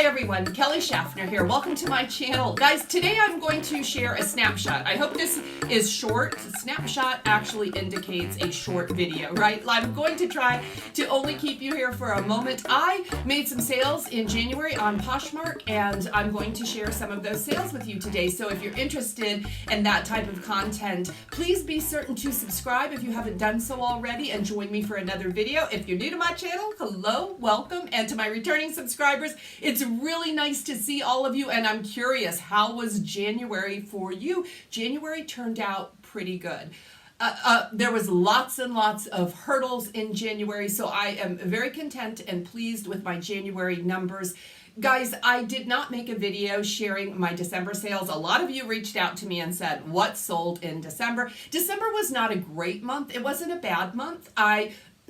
Hi everyone, Kelly Shaffner here. Welcome to my channel. Guys, today I'm going to share a snapshot. I hope this is short. Snapshot actually indicates a short video, right? I'm going to try to only keep you here for a moment. I made some sales in January on Poshmark and I'm going to share some of those sales with you today. So if you're interested in that type of content, please be certain to subscribe if you haven't done so already and join me for another video. If you're new to my channel, hello, welcome. And to my returning subscribers, it's really nice to see all of you, and I'm curious, how was January for you? January turned out pretty good. There was lots and lots of hurdles in January, so I am very content and pleased with my January numbers. Guys, I did not make a video sharing my December sales. A lot of you reached out to me and said, what sold in December? December was not a great month. It wasn't a bad month.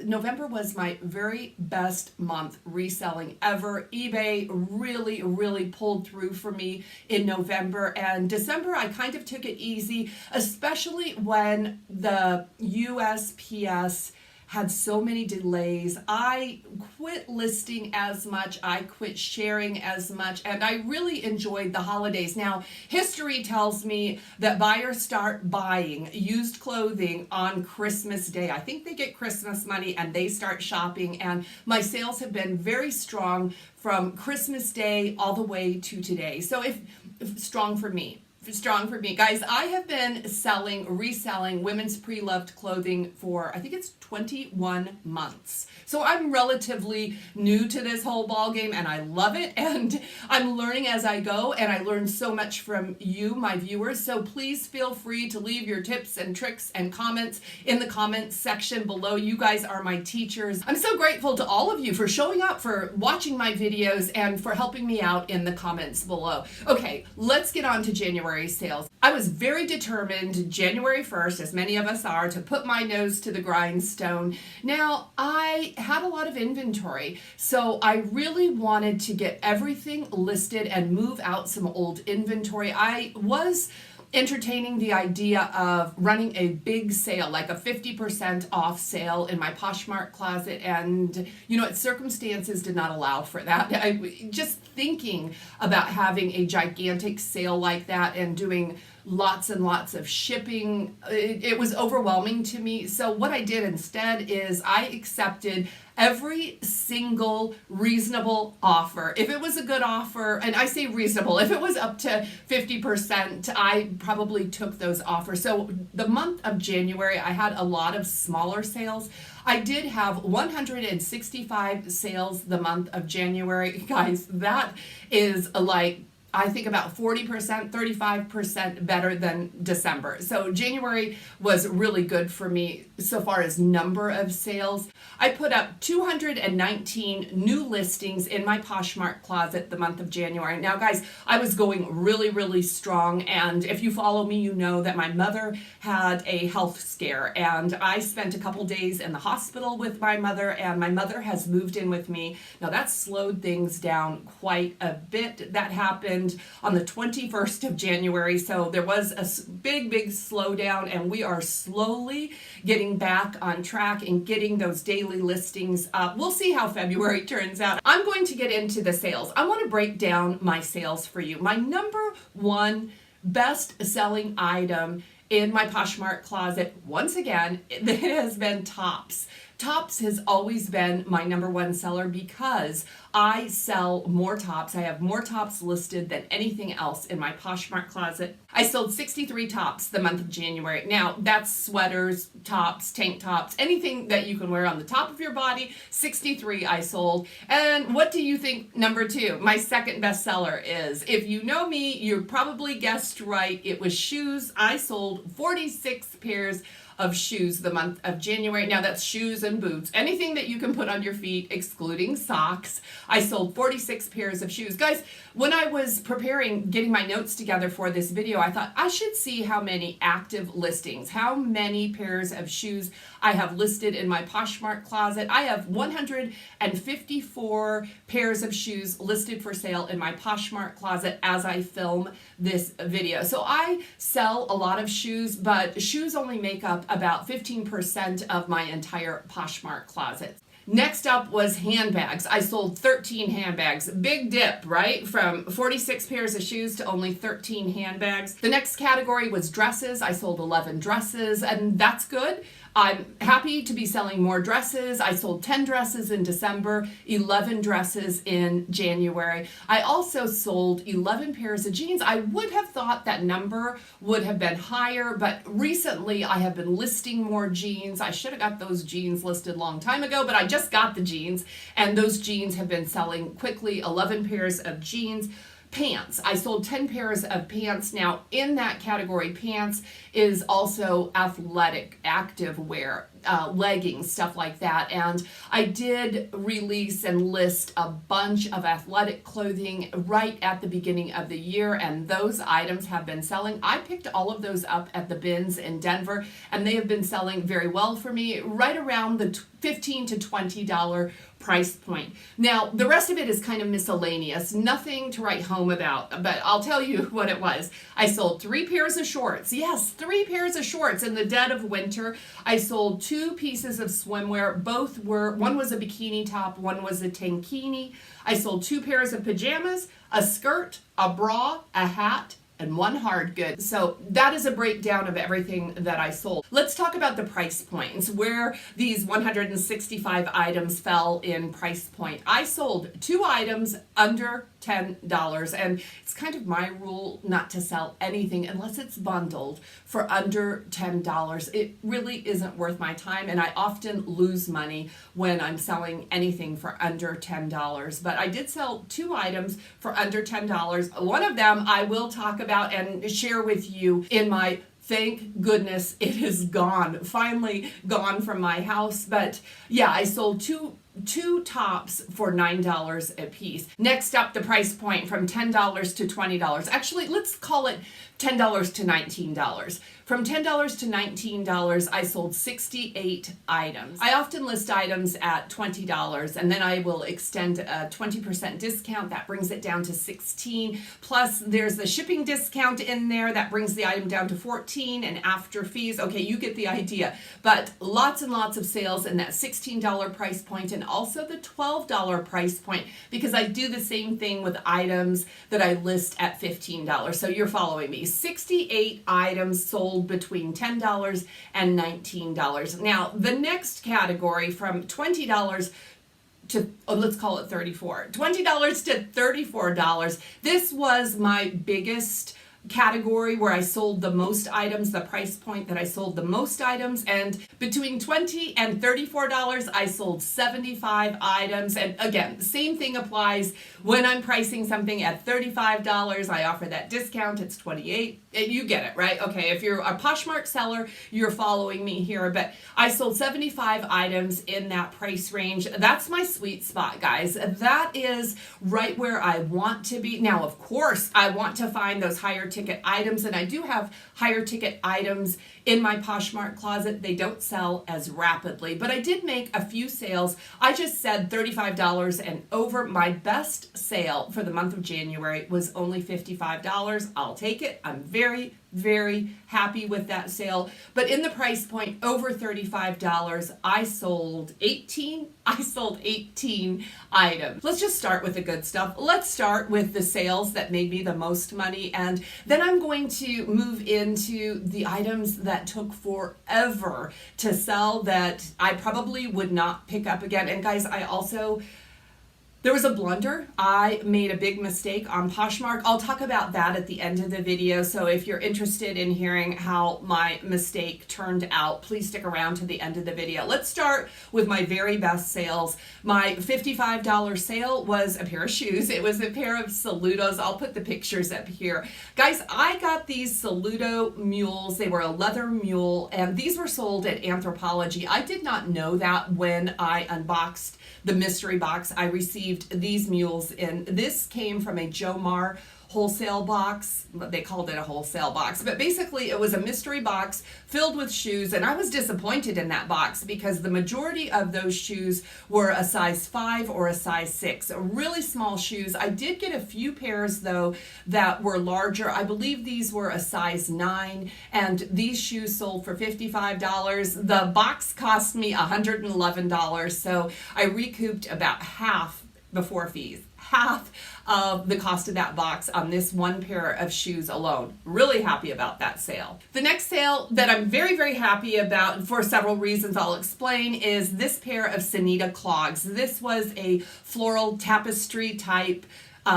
November was my very best month reselling ever. eBay really pulled through for me in November, and December I kind of took it easy, especially when the USPS had so many delays. I quit listing as much, I quit sharing as much, and I really enjoyed the holidays. Now, history tells me that buyers start buying used clothing on Christmas Day. I think they get Christmas money and they start shopping, and my sales have been very strong from Christmas Day all the way to today. So if strong for me. Guys, I have been reselling women's pre-loved clothing for, I think it's 21 months. So I'm relatively new to this whole ball game and I love it, and I'm learning as I go, and I learn so much from you, my viewers. So please feel free to leave your tips and tricks and comments in the comments section below. You guys are my teachers. I'm so grateful to all of you for showing up, for watching my videos, and for helping me out in the comments below. Okay, let's get on to January sales. I was very determined January 1st, as many of us are, to put my nose to the grindstone. Now, I had a lot of inventory, so I really wanted to get everything listed and move out some old inventory. I was entertaining the idea of running a big sale, like a 50% off sale in my Poshmark Closet, and circumstances did not allow for that. Just thinking about having a gigantic sale like that and doing lots and lots of shipping, it was overwhelming to me. So what I did instead is I accepted every single reasonable offer. If it was a good offer, and I say reasonable, if it was up to 50%, I probably took those offers. So the month of January, I had a lot of smaller sales. I did have 165 sales the month of January. Guys, that is I think about 40%, 35% better than December. So January was really good for me so far as number of sales. I put up 219 new listings in my Poshmark Closet the month of January. Now, guys, I was going really strong, and if you follow me, you know that my mother had a health scare, and I spent a couple days in the hospital with my mother, and my mother has moved in with me. Now, that slowed things down quite a bit. That happened on the 21st of January, so there was a big slowdown, and we are slowly getting back on track and getting those daily listings up. We'll see how February turns out. I'm going to get into the sales. I want to break down my sales for you. My number one best selling item in my Poshmark Closet, once again, it has been tops. Tops has always been my number one seller because I sell more tops. I have more tops listed than anything else in my Poshmark Closet. I sold 63 tops the month of January. Now, that's sweaters, tops, tank tops, anything that you can wear on the top of your body. 63 I sold. And what do you think number two, my second best seller is? If you know me, you probably guessed right. It was shoes. I sold 46 pairs of shoes the month of January. Now that's shoes and boots, anything that you can put on your feet, excluding socks. I sold 46 pairs of shoes. Guys, when I was getting my notes together for this video, I thought I should see how many active listings, how many pairs of shoes I have listed in my Poshmark Closet. I have 154 pairs of shoes listed for sale in my Poshmark Closet as I film this video. So I sell a lot of shoes, but shoes only make up about 15% of my entire Poshmark Closet. Next up was handbags. I sold 13 handbags. Big dip, right? From 46 pairs of shoes to only 13 handbags. The next category was dresses. I sold 11 dresses, and that's good. I'm happy to be selling more dresses. I sold 10 dresses in December, 11 dresses in January. I also sold 11 pairs of jeans. I would have thought that number would have been higher, but recently I have been listing more jeans. I should have got those jeans listed a long time ago, but I just got the jeans, and those jeans have been selling quickly. 11 pairs of jeans. Pants. I sold 10 pairs of pants. Now, in that category, pants is also athletic, active wear, leggings, stuff like that. And I did release and list a bunch of athletic clothing right at the beginning of the year, and those items have been selling. I picked all of those up at the bins in Denver, and they have been selling very well for me, right around the $15 to $20 price point. Now, the rest of it is kind of miscellaneous, nothing to write home about, but I'll tell you what it was. I sold 3 pairs of shorts. Yes, 3 pairs of shorts in the dead of winter. I sold 2 pieces of swimwear. One was a bikini top, one was a tankini. I sold 2 pairs of pajamas, a skirt, a bra, a hat, and 1 hard good. So that is a breakdown of everything that I sold. Let's talk about the price points, where these 165 items fell in price point. I sold 2 items under $10, and it's kind of my rule not to sell anything unless it's bundled for under $10. It really isn't worth my time, and I often lose money when I'm selling anything for under $10. But I did sell 2 items for under $10. One of them I will talk about and share with you in my thank goodness it is gone, finally gone from my house. But yeah, I sold two tops for $9 a piece. Next up, the price point from $10 to $20. Actually, let's call it $10 to $19. From $10 to $19, I sold 68 items. I often list items at $20, and then I will extend a 20% discount. That brings it down to $16. Plus, there's the shipping discount in there. That brings the item down to $14, and after fees, okay, you get the idea. But lots and lots of sales in that $16 price point, and also the $12 price point, because I do the same thing with items that I list at $15. So you're following me. 68 items sold between $10 and $19. Now, the next category from $20 to, let's call it $34. $20 to $34. This was my biggest category where I sold the most items, the price point that I sold the most items, and between $20 and $34 I sold 75 items. And again, same thing applies when I'm pricing something at $35. I offer that discount. It's $28. You get it, right? Okay, if you're a Poshmark seller, you're following me here. But I sold 75 items in that price range. That's my sweet spot, guys. That is right where I want to be. Now, of course, I want to find those higher ticket items, and I do have higher ticket items in my Poshmark closet. They don't sell as rapidly, but I did make a few sales. I just said $35 and over. My best sale for the month of January was only $55. I'll take it. I'm very, very happy with that sale. But in the price point over $35, I sold 18 items. Let's just start with the good stuff. Let's start with the sales that made me the most money, and then I'm going to move into the items that took forever to sell that I probably would not pick up again. And guys, there was a blunder. I made a big mistake on Poshmark. I'll talk about that at the end of the video. So if you're interested in hearing how my mistake turned out, please stick around to the end of the video. Let's start with my very best sales. My $55 sale was a pair of shoes. It was a pair of Saludos. I'll put the pictures up here. Guys, I got these Saludo mules. They were a leather mule, and these were sold at Anthropologie. I did not know that when I unboxed the mystery box I received received these mules in. This came from a Jomar wholesale box. They called it a wholesale box, but basically it was a mystery box filled with shoes, and I was disappointed in that box because the majority of those shoes were a size 5 or a size 6, really small shoes. I did get a few pairs though that were larger. I believe these were a size 9, and these shoes sold for $55. The box cost me $111, so I recouped about half before fees. Half of the cost of that box on this one pair of shoes alone. Really happy about that sale. The next sale that I'm very, very happy about for several reasons I'll explain is this pair of Sunita Clogs. This was a floral tapestry type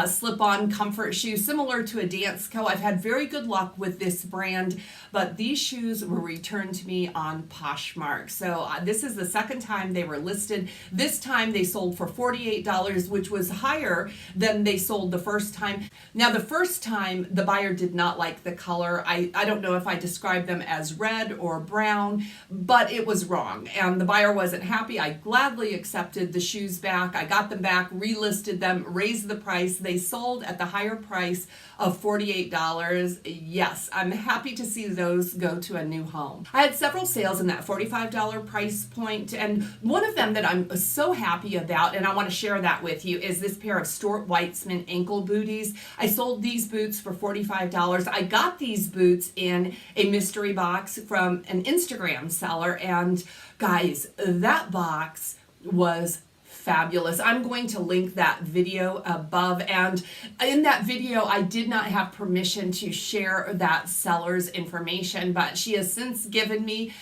slip-on comfort shoe similar to a Dance Co. I've had very good luck with this brand, but these shoes were returned to me on Poshmark. So this is the second time they were listed. This time they sold for $48, which was higher than they sold the first time. Now the first time the buyer did not like the color. I don't know if I described them as red or brown, but it was wrong and the buyer wasn't happy. I gladly accepted the shoes back. I got them back, relisted them, raised the price. They sold at the higher price of $48. Yes, I'm happy to see those go to a new home. I had several sales in that $45 price point, and one of them that I'm so happy about, and I want to share that with you, is this pair of Stuart Weitzman ankle booties. I sold these boots for $45. I got these boots in a mystery box from an Instagram seller, and guys, that box was fabulous. I'm going to link that video above, and in that video I did not have permission to share that seller's information, but she has since given me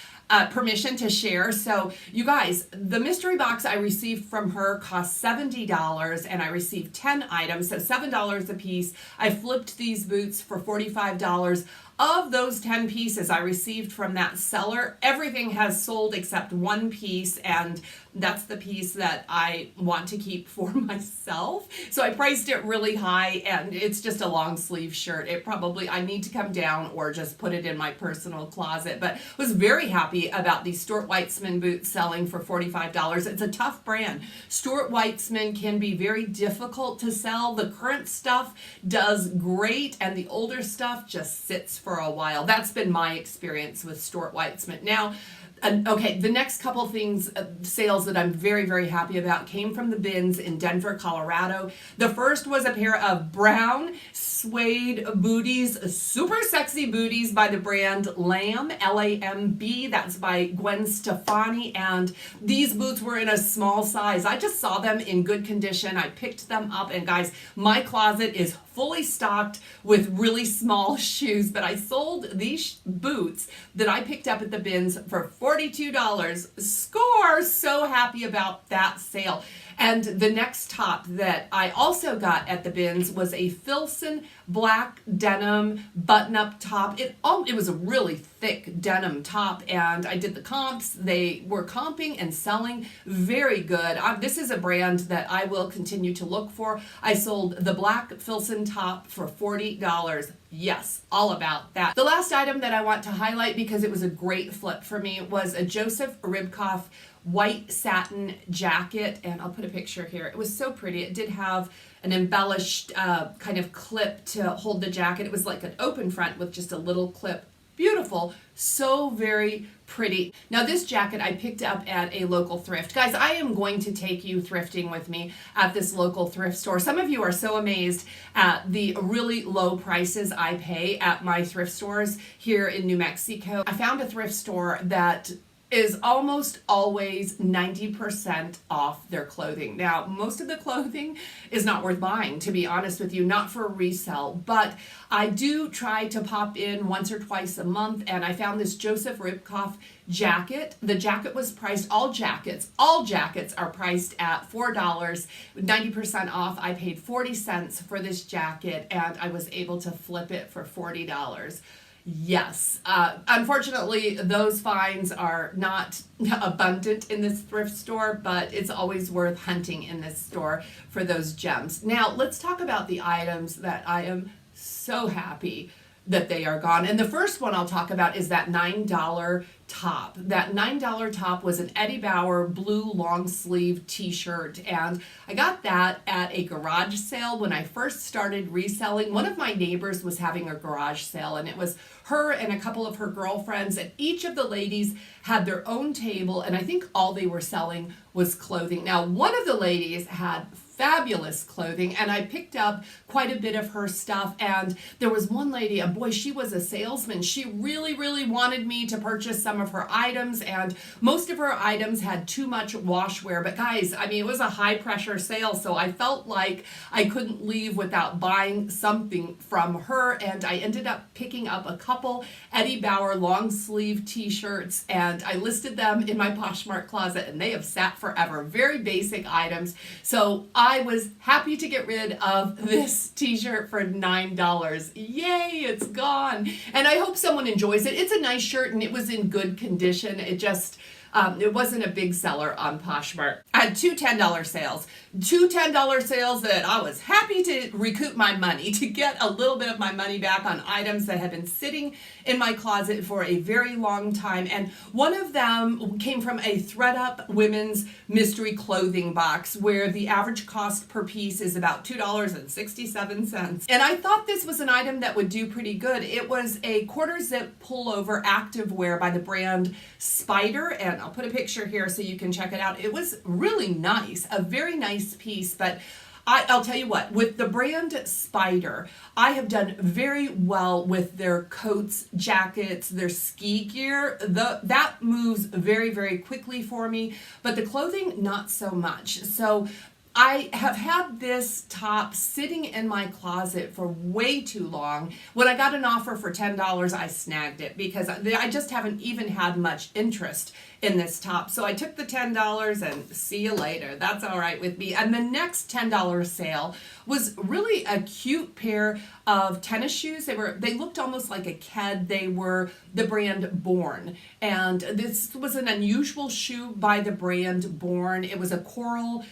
permission to share. So you guys, the mystery box I received from her cost $70 and I received 10 items, so $7 a piece. I flipped these boots for $45. Of those 10 pieces I received from that seller, everything has sold except one piece, and that's the piece that I want to keep for myself. So I priced it really high, and it's just a long sleeve shirt. I need to come down or just put it in my personal closet, but was very happy about these Stuart Weitzman boots selling for $45. It's a tough brand. Stuart Weitzman can be very difficult to sell. The current stuff does great, and the older stuff just sits for a while. That's been my experience with Stuart Weitzman. Now, okay, the next couple things, sales that I'm very, very happy about came from the bins in Denver, Colorado. The first was a pair of brown suede booties, super sexy booties by the brand Lamb, L-A-M-B. That's by Gwen Stefani, and these boots were in a small size. I just saw them in good condition. I picked them up, and guys, my closet is fully stocked with really small shoes, but I sold these boots that I picked up at the bins for $42. Score! So happy about that sale. And the next top that I also got at the bins was a Filson black denim button-up top. It was a really thick denim top, and I did the comps. They were comping and selling very good. This is a brand that I will continue to look for. I sold the black Filson top for $40. Yes, all about that. The last item that I want to highlight, because it was a great flip for me, was a Joseph Ribkoff white satin jacket, and I'll put a picture here. It was so pretty. It did have an embellished kind of clip to hold the jacket. It was like an open front with just a little clip. Beautiful. So very pretty. Now this jacket I picked up at a local thrift. Guys, I am going to take you thrifting with me at this local thrift store. Some of you are so amazed at the really low prices I pay at my thrift stores here in New Mexico. I found a thrift store that is almost always 90% off their clothing. Now, most of the clothing is not worth buying, to be honest with you, not for resale, but I do try to pop in once or twice a month, and I found this Joseph Ribkoff jacket. The jacket was priced, all jackets are priced at $4, 90% off. I paid 40 cents for this jacket, and I was able to flip it for $40. Yes. Unfortunately, those finds are not abundant in this thrift store, but it's always worth hunting in this store for those gems. Now, let's talk about the items that I am so happy that they are gone. And the first one I'll talk about is that $9 top. That $9 top was an Eddie Bauer blue long sleeve t-shirt, and I got that at a garage sale when I first started reselling. One of my neighbors was having a garage sale, and it was her and a couple of her girlfriends, and each of the ladies had their own table, and I think all they were selling was clothing. Now, one of the ladies had fabulous clothing, and I picked up quite a bit of her stuff. And there was one lady, and boy, she was a salesman. She really, really wanted me to purchase some of her items, and most of her items had too much washwear. But guys, I mean, it was a high pressure sale, so I felt like I couldn't leave without buying something from her, and I ended up picking up a couple Eddie Bauer long sleeve t-shirts, and I listed them in my Poshmark Closet, and they have sat forever. Very basic items. So I was happy to get rid of this t-shirt for $9. Yay, it's gone. And I hope someone enjoys it. It's a nice shirt, and it was in good condition. It wasn't a big seller on Poshmark. I had two $10 sales. Two $10 sales that I was happy to recoup my money, to get a little bit of my money back on items that had been sitting in my closet for a very long time. And one of them came from a ThredUp women's mystery clothing box where the average cost per piece is about $2.67. And I thought this was an item that would do pretty good. It was a quarter zip pullover activewear by the brand Spider, and I'll put a picture here so you can check it out. It was really nice, a very nice piece, but I'll tell you what, with the brand Spider, I have done very well with their coats, jackets, their ski gear. That moves very, very quickly for me, but the clothing, not so much. So I have had this top sitting in my closet for way too long. When I got an offer for $10, I snagged it because I just haven't even had much interest in this top. So I took the $10 and see you later. That's all right with me. And the next $10 sale was really a cute pair of tennis shoes. They looked almost like a Ked. They were the brand Born. And this was an unusual shoe by the brand Born. It was a coral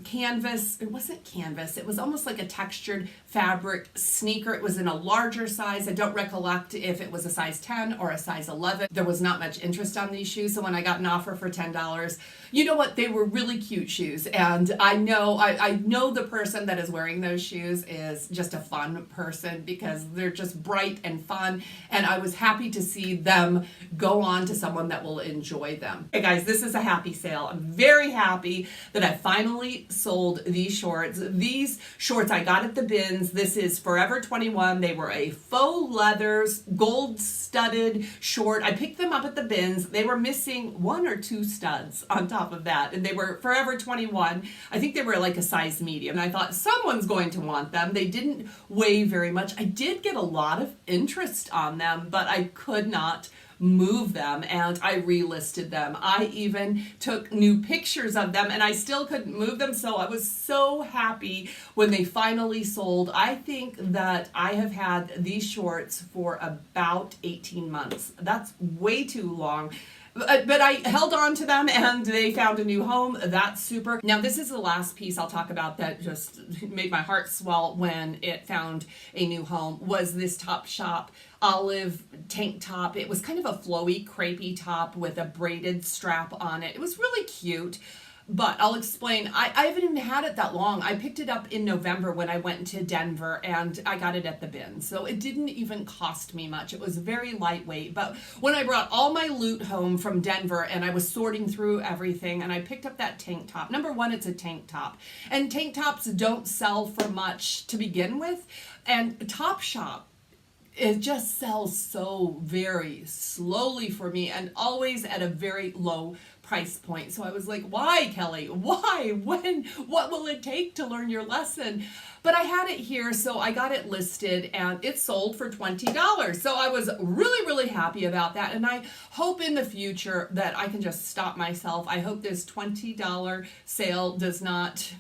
canvas. It wasn't canvas. It was almost like a textured fabric sneaker. It was in a larger size. I don't recollect if it was a size 10 or a size 11. There was not much interest on these shoes. So when I got an offer for $10, you know what? They were really cute shoes. And I know the person that is wearing those shoes is just a fun person because they're just bright and fun. And I was happy to see them go on to someone that will enjoy them. Hey guys, this is a happy sale. I'm very happy that I finally sold these shorts. These shorts I got at the bins. This is Forever 21. They were a faux leathers, gold studded short. I picked them up at the bins. They were missing one or two studs on top of that. And they were Forever 21. I think they were like a size medium. And I thought someone's going to want them. They didn't weigh very much. I did get a lot of interest on them, but I could not move them, and I relisted them. I even took new pictures of them, and I still couldn't move them, so I was so happy when they finally sold. I think that I have had these shorts for about 18 months. That's way too long. But I held on to them and they found a new home. That's super. Now this is the last piece I'll talk about that just made my heart swell when it found a new home, was this Topshop olive tank top. It was kind of a flowy, crepey top with a braided strap on it. It was really cute. But I'll explain. I haven't even had it that long. I picked it up in November when I went to Denver, and I got it at the bin. So it didn't even cost me much. It was very lightweight. But when I brought all my loot home from Denver and I was sorting through everything and I picked up that tank top. Number one, it's a tank top. And tank tops don't sell for much to begin with. And Topshop, it just sells so very slowly for me and always at a very low price point. So I was like, why, Kelly? Why? When? What will it take to learn your lesson? But I had it here, so I got it listed and it sold for $20. So I was really, really happy about that. And I hope in the future that I can just stop myself. I hope this $20 sale does not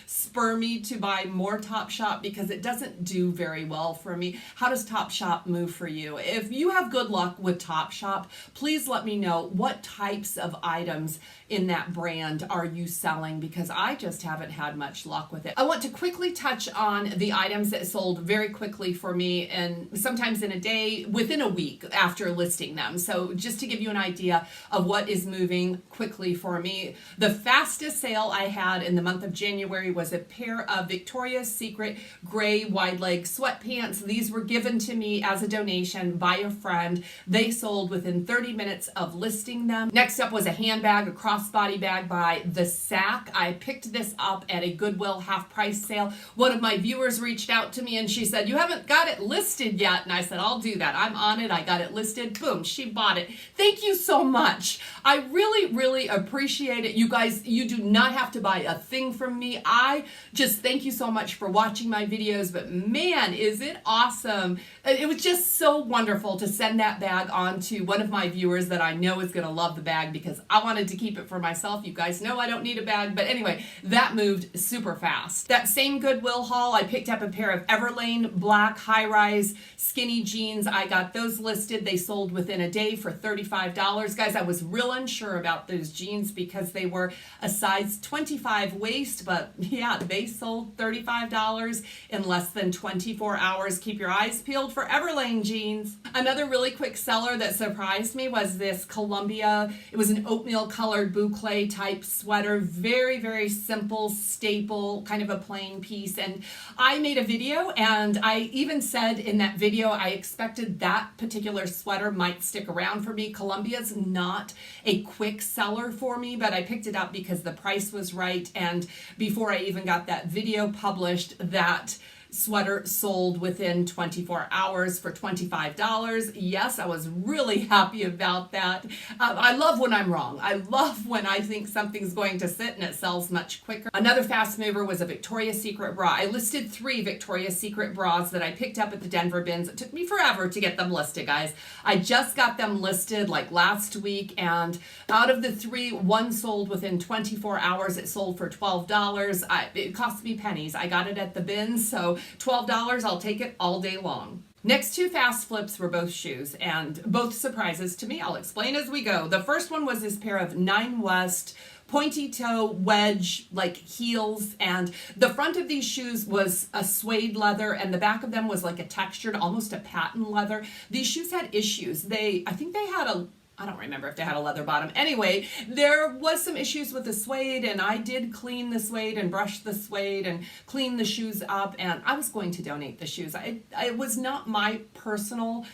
spur me to buy more Topshop because it doesn't do very well for me. How does Topshop move for you? If you have good luck with Topshop, please let me know what types of items items in that brand are you selling? Because I just haven't had much luck with it. I want to quickly touch on the items that sold very quickly for me, and sometimes in a day, within a week after listing them. So just to give you an idea of what is moving quickly for me, the fastest sale I had in the month of January was a pair of Victoria's Secret gray wide leg sweatpants. These were given to me as a donation by a friend. They sold within 30 minutes of listing them. Next up was a handbag, a crossbody bag by The Sack. I picked this up at a Goodwill half price sale. One of my viewers reached out to me and she said, "You haven't got it listed yet." And I said, "I'll do that. I'm on it. I got it listed." Boom, she bought it. Thank you so much. I really, really appreciate it. You guys, you do not have to buy a thing from me. I just thank you so much for watching my videos, but man, is it awesome. It was just so wonderful to send that bag on to one of my viewers that I know is going to love the bag, because I wanted to keep it for myself. You guys know I don't need a bag, but anyway, that moved super fast. That same Goodwill haul, I picked up a pair of Everlane black high-rise skinny jeans. I got those listed. They sold within a day for $35. Guys, I was real unsure about those jeans because they were a size 25 waist, but yeah, they sold $35 in less than 24 hours. Keep your eyes peeled for Everlane jeans. Another really quick seller that surprised me was this Columbia. It was an oatmeal colored boucle type sweater. Very, very simple, staple, kind of a plain piece. And I made a video, and I even said in that video I expected that particular sweater might stick around for me. Columbia's not a quick seller for me, but I picked it up because the price was right, and before I even got that video published, that sweater sold within 24 hours for $25. Yes, I was really happy about that. I love when I'm wrong. I love when I think something's going to sit and it sells much quicker. Another fast mover was a Victoria's Secret bra. I listed 3 Victoria's Secret bras that I picked up at the Denver bins. It took me forever to get them listed, guys. I just got them listed like last week, and out of the 3, 1 sold within 24 hours. It sold for $12. It cost me pennies. I got it at the bins, so $12, I'll take it all day long. Next 2 fast flips were both shoes, and both surprises to me. I'll explain as we go. The first one was this pair of 9 West pointy toe wedge like heels, and the front of these shoes was a suede leather and the back of them was like a textured, almost a patent leather. These shoes had issues. I think they had I don't remember if they had a leather bottom. Anyway, there was some issues with the suede, and I did clean the suede and brush the suede and clean the shoes up, and I was going to donate the shoes. It was not my personal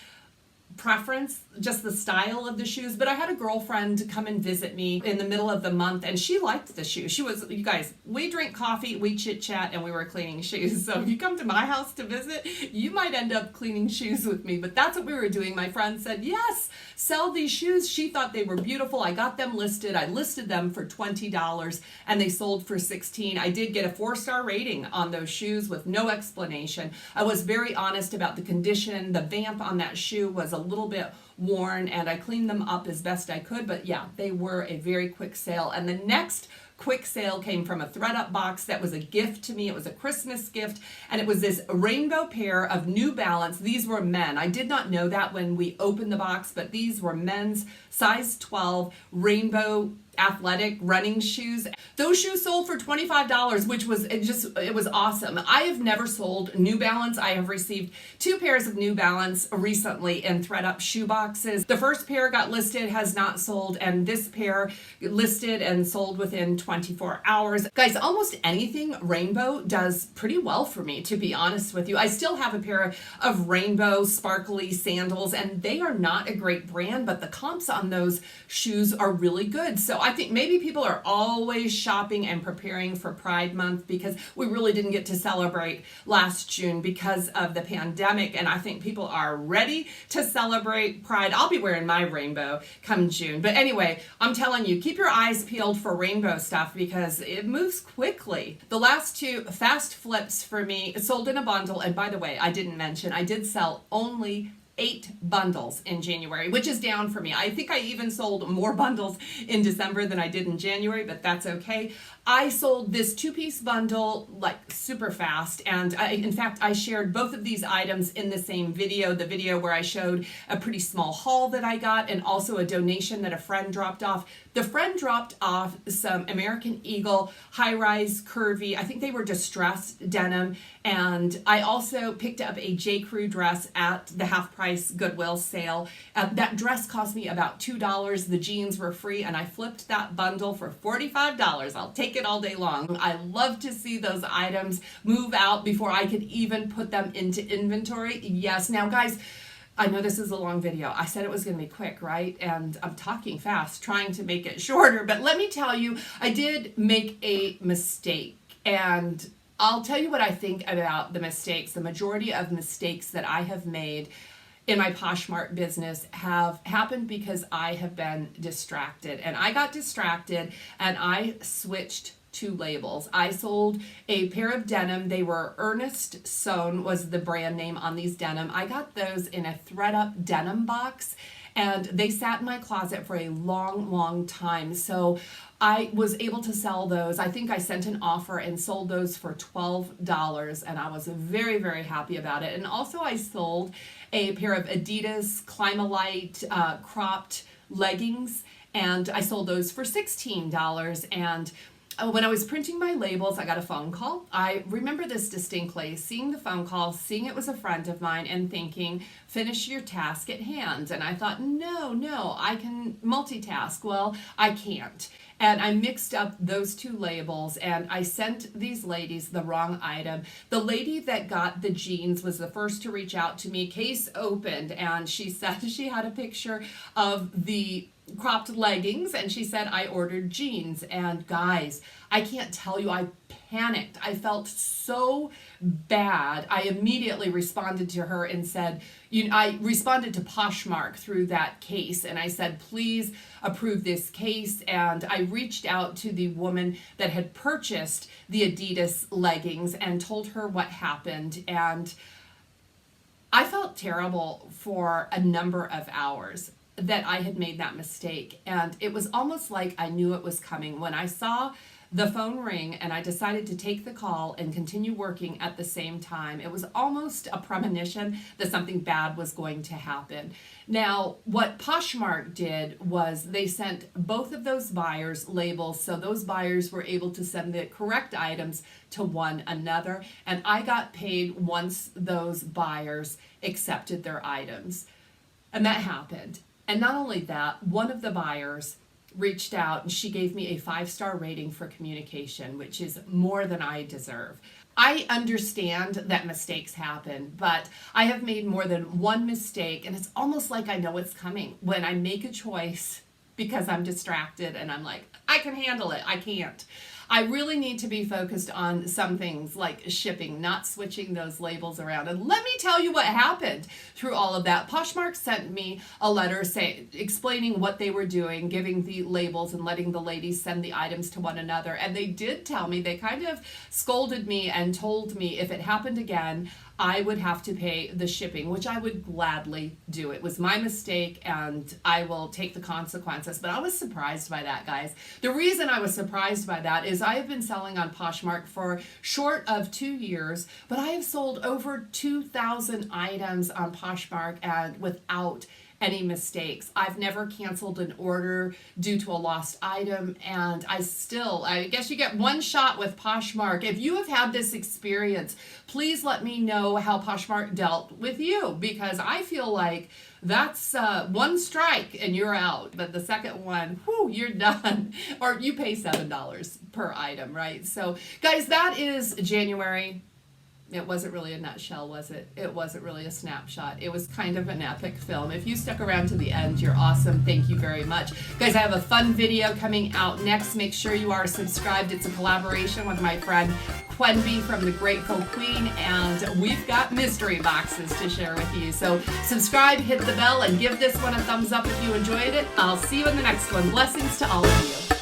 preference, just the style of the shoes, but I had a girlfriend come and visit me in the middle of the month, and she liked the shoes. She was, you guys, we drink coffee, we chit chat, and we were cleaning shoes. So if you come to my house to visit, you might end up cleaning shoes with me, but that's what we were doing. My friend said, yes, sell these shoes. She thought they were beautiful. I got them listed. I listed them for $20 and they sold for $16. I did get a 4-star rating on those shoes with no explanation. I was very honest about the condition. The vamp on that shoe was a little bit worn, and I cleaned them up as best I could, but yeah, they were a very quick sale. And the next quick sale came from a thread-up box that was a gift to me. It was a Christmas gift, and it was this rainbow pair of New Balance. These were men. I did not know that when we opened the box, but these were men's size 12 rainbow athletic running shoes. Those shoes sold for $25, which was it was awesome. I have never sold New Balance. I have received 2 pairs of New Balance recently in thread-up shoe boxes. The first pair got listed, has not sold, and this pair listed and sold within 24 hours. Guys, almost anything rainbow does pretty well for me, to be honest with you. I still have a pair of rainbow sparkly sandals, and they are not a great brand, but the comps on those shoes are really good. So I think maybe people are always shopping and preparing for Pride Month, because we really didn't get to celebrate last June because of the pandemic, and I think people are ready to celebrate Pride. I'll be wearing my rainbow come June. But anyway, I'm telling you, keep your eyes peeled for rainbow stuff because it moves quickly. The last 2 fast flips for me sold in a bundle, and by the way, I didn't mention I did sell only 8 bundles in January, which is down for me. I think I even sold more bundles in December than I did in January, but that's okay. I sold this 2-piece bundle like super fast, and in fact, I shared both of these items in the same video, the video where I showed a pretty small haul that I got and also a donation that a friend dropped off. The friend dropped off some American Eagle high-rise curvy, I think they were distressed denim, and I also picked up a J. Crew dress at the half-price Goodwill sale. That dress cost me about $2. The jeans were free, and I flipped that bundle for $45. I'll take it all day long. I love to see those items move out before I could even put them into inventory. Yes, now guys, I know this is a long video. I said it was going to be quick, right? And I'm talking fast, trying to make it shorter. But let me tell you, I did make a mistake. And I'll tell you what I think about the mistakes. The majority of mistakes that I have made in my Poshmark business have happened because I have been distracted. And I got distracted and I switched 2 labels. I sold a pair of denim. They were Earnest Sewn was the brand name on these denim. I got those in a thread-up denim box, and they sat in my closet for a long time. So I was able to sell those. I think I sent an offer and sold those for $12, and I was very happy about it. And also I sold a pair of Adidas Climalite cropped leggings, and I sold those for $16. And when I was printing my labels, I got a phone call. I remember this distinctly, seeing the phone call, seeing it was a friend of mine, and thinking, finish your task at hand. And I thought, no, I can multitask. Well, I can't. And I mixed up those 2 labels, and I sent these ladies the wrong item. The lady that got the jeans was the first to reach out to me. Case opened, and she said she had a picture of the cropped leggings, and she said I ordered jeans. And guys, I can't tell you, I panicked. I felt so bad. I immediately responded to her and said, I responded to Poshmark through that case, and I said, please approve this case. And I reached out to the woman that had purchased the Adidas leggings and told her what happened. And I felt terrible for a number of hours that I had made that mistake. And it was almost like I knew it was coming. When I saw the phone ring and I decided to take the call and continue working at the same time, it was almost a premonition that something bad was going to happen. Now, what Poshmark did was they sent both of those buyers labels, so those buyers were able to send the correct items to one another, and I got paid once those buyers accepted their items. And that happened. And not only that, one of the buyers reached out and she gave me a 5-star rating for communication, which is more than I deserve. I understand that mistakes happen, but I have made more than one mistake, and it's almost like I know it's coming when I make a choice because I'm distracted and I'm like, I can handle it. I can't. I really need to be focused on some things like shipping, not switching those labels around. And let me tell you what happened through all of that. Poshmark sent me a letter explaining what they were doing, giving the labels and letting the ladies send the items to one another. And they did tell me, they kind of scolded me and told me if it happened again, I would have to pay the shipping, which I would gladly do. It was my mistake and I will take the consequences. But I was surprised by that, guys. The reason I was surprised by that is I have been selling on Poshmark for short of 2 years, but I have sold over 2,000 items on Poshmark and without any mistakes. I've never canceled an order due to a lost item, and I guess you get one shot with Poshmark. If you have had this experience, please let me know how Poshmark dealt with you, because I feel like that's one strike and you're out, but the second one, whew, you're done. Or you pay $7 per item, right? So guys, that is January. It wasn't really a nutshell, was it? It wasn't really a snapshot. It was kind of an epic film. If you stuck around to the end, you're awesome. Thank you very much. Guys, I have a fun video coming out next. Make sure you are subscribed. It's a collaboration with my friend Quenby from The Grateful Queen, and we've got mystery boxes to share with you. So subscribe, hit the bell, and give this one a thumbs up if you enjoyed it. I'll see you in the next one. Blessings to all of you.